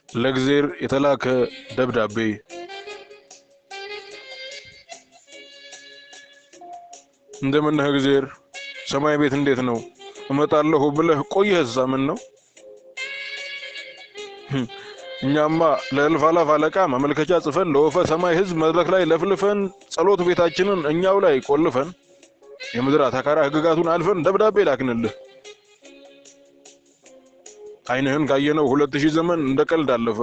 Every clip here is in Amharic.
ለእግዚአብሔር የተላከ ደብዳቤ እንደምነህ እግዚአብሔር ሰማይ ቤት እንዴት ነው እመጣለሁ ብለህ ቆየህሳ ምን ነው እኛማ ለእልፍ አላፍ አለቃ ማመልከቻ ጽፈን ለወፈ ሰማይ ህዝብ መድረክ ላይ ለፍልፈን ጸሎት ቤታችንን እኛው ላይ ቆልፈን የምድር አታካራ ህግጋቱን አልፈን ደብዳቤ ላክንልህ አይነህን ካየነው 2000 ዘመን እንደቀልድ አለፈ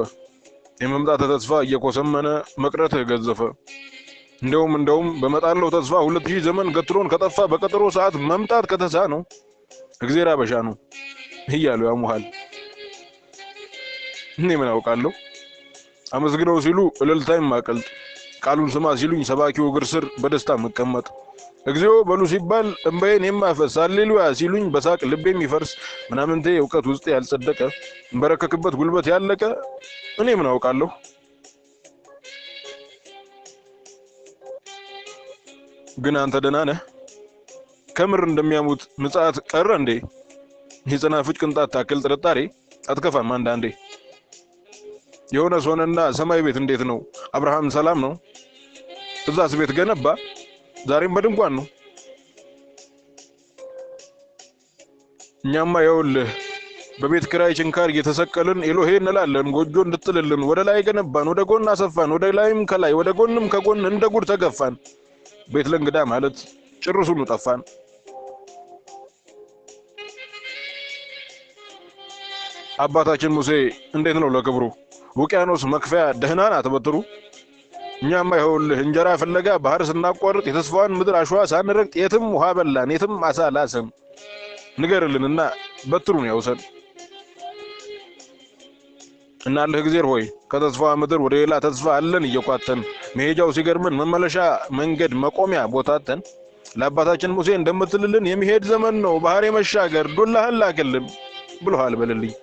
የመምጣት ተስፋ እየቆሰመነ መቅረት ገዘፈ እንደውም በመጣለው ተስፋ 2000 ዘመን ገትሮን ከጠፋ በቀጠሮ ሰዓት መምጣት ከተሳ ነው እግዚአብሔር አበሻ ነው ይያሉ ያሙሃል እኔ ምን አውቃለሁ አመስግነው ሲሉ እልልታይም ማቀልጥ ቃሉን ስማ ሲሉኝ ሰባኪው እግር ስር በደስታ መቀመጥ እግዚኦ በሉ ሲባል እንባዬን የማፈስ ሃሌሉያ ሲሉኝ በሳቅ ልቤም ይፈርስ ምናምንቴ ዕውቀት ውስጥ ያልጸደቀ በረከክበት ጉልበት ያለቀ እኔ ምን አውቃለሁ ግን አንተ ደህና ነህ ከምር እንደሚያሙት ምጽአት ቀረ እንዴ የጽናፍጭ ቅንጣት ታክል ጥርጣሬ አትከፋም አንዳንዴ የሆነ ሶነና ሰማይ ቤት እንዴት ነው አብርሃም ሰላም ነው እዛስ ቤት ገነባ ዛሬም በድንኳን ነው እኛማ ይኸውልህ በቤት ክራይ ችንካር እየተሰቀልን ኤሎሄ እንላለን ጎጆ እንድትልልን ወደ ላይ ገነባን ወደ ጎን አሰፋን ወደ ላይም ከላይ ወደ ጎንም ከጎን እንደ ጉድ ተገፋን ቤት ለእንግዳ ማለት ጭርሱኑ ጠፋን አባታችን ሙሴ እንዴት ነው ለክብሩ ውቅያኖስ መክፈያ ደህናን አትበጥሩ እኛማ ይኸውልህ እንጀራ ፍለጋ ባህር ስናቋርጥ የተስፋዋን ምድር አሸዋ ሳንረግጥ የትም ውሃ በላን የትም አሳ ላሰን ንገርልንና በትሩን ያውሰን እናልህ እግዚአብሔር ሆይ ከተስፋዋ ምድር ወደ ሌላ ተስፋ አለን እየቋተን መሄጃው ሲገርመን መመለሻ መንገድ መቆሚያ ቦታተን ለአባታችን ሙሴ እንደምትልልን የሚሄድ ዘመን ነው ባህር የመሻገር ዱላህን ላክልን ብለዋል በልልኝ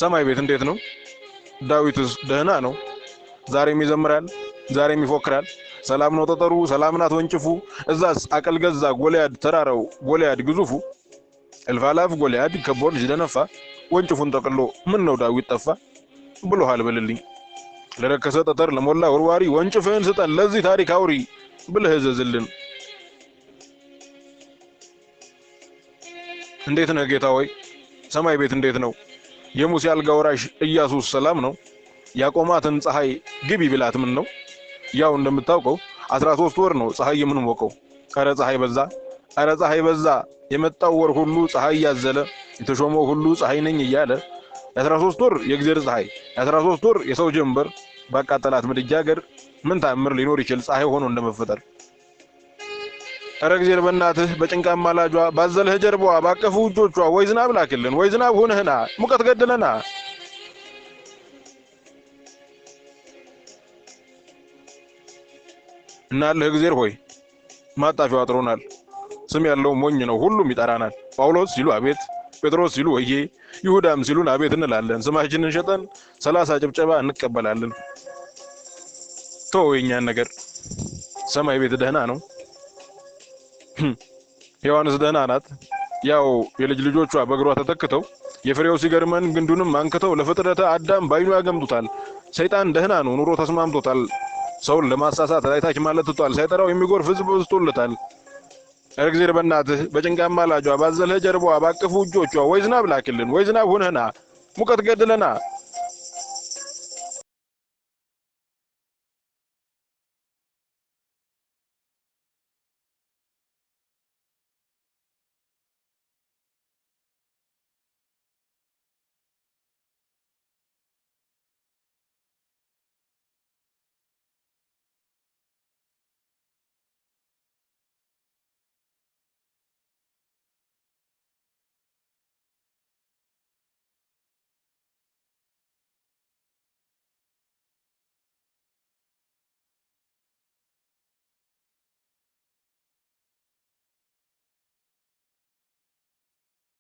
ሰማይ ቤት እንዴት ነው ዳዊትስ ደህና ነው ዛሬም ይዘምራል ዛሬም ይፎክራል ሰላም ነው ተጠሩ ሰላም ናት ወንጭፉ እዛስ አቀልገዛ ጎልያድ ተራራው ጎልያድ ግዙፉ እልፋላፍ ጎልያድ ከቦል ጅደነፋ ወንጭፉን ተቀሎ ምን ነው ዳዊት ጠፋ ብለዋል በልልኝ ለረከሰ ተጠር ለሞላ ወርዋሪ ወንጭፍህን ስጠን ለዚህ ታሪክ አውሪ ብለህ ዘዝልን እንዴት ነህ ጌታ ሆይ ሰማይ ቤት እንዴት ነው የሙሴ አልጋ ወራሽ ኢያሱስ ሰላም ነው ያቆማትን ፀሐይ ግቢ ብላት ምን ነው ያው እንደምታውቀው 13 ወር ነው ፀሐይ የምንሞቀው አረ ፀሐይ በዛ የመጣው ወር ሁሉ ፀሐይ ያዘለ የተሾመው ሁሉ ፀሐይ ነኝ እያለ 13 ወር የእግዚአብሔር ፀሐይ 13 ወር የሰው ጀንበር ባቃጠላት ምድጃ ገር ምን ታምር ሊኖር ይችል ፀሐይ ሆኖ እንደመፈጠር አረ እግዚአብሔር በእናትህ በጭንቃማ ላጇ ባዘለህ ጀርባዋ ባቀፉ እጆቿ ወይ ዝናብ ላክልን ወይ ዝናብ ሆነህና ሙቀት ገደለና እናልህ እግዚአብሔር ሆይ ማጣፊው አጥሮናል ስም ያለው ሞኝ ነው ሁሉም ይጠራናል ጳውሎስ ሲሉ አቤት ጴጥሮስ ሲሉ ወዬ ይሁዳም ሲሉን አቤት እንላለን ስማችንን ሸጠን 30 ጭብጨባ እንቀበላለን ተወኛን ነገር ሰማይ ቤት ደህና ነው ሔዋንስ ደህና ናት ያው የልጅ ልጆቿ በእግሯ ተተክተው የፍሬው ሲገርመን ግንዱንም አንከተው ለፍጥረተ አዳም ባይኑ ያገምጡታል ሰይጣን ደህና ነው ኑሮ ተስማምቶታል ሰውን ለማሳሳት ላይታች ማለት ተጧል ሳይጠራው የሚጎርፍ ህዝብ በዝቶለታል እግዚአብሔር በእናትህ በጭንቃማ ላጇ ባዘለህ ጀርባዋ ባቀፉ እጆቿ ወይ ዝናብ ላክልን ወይ ዝናብ ሆነህና ሙቀት ገደለና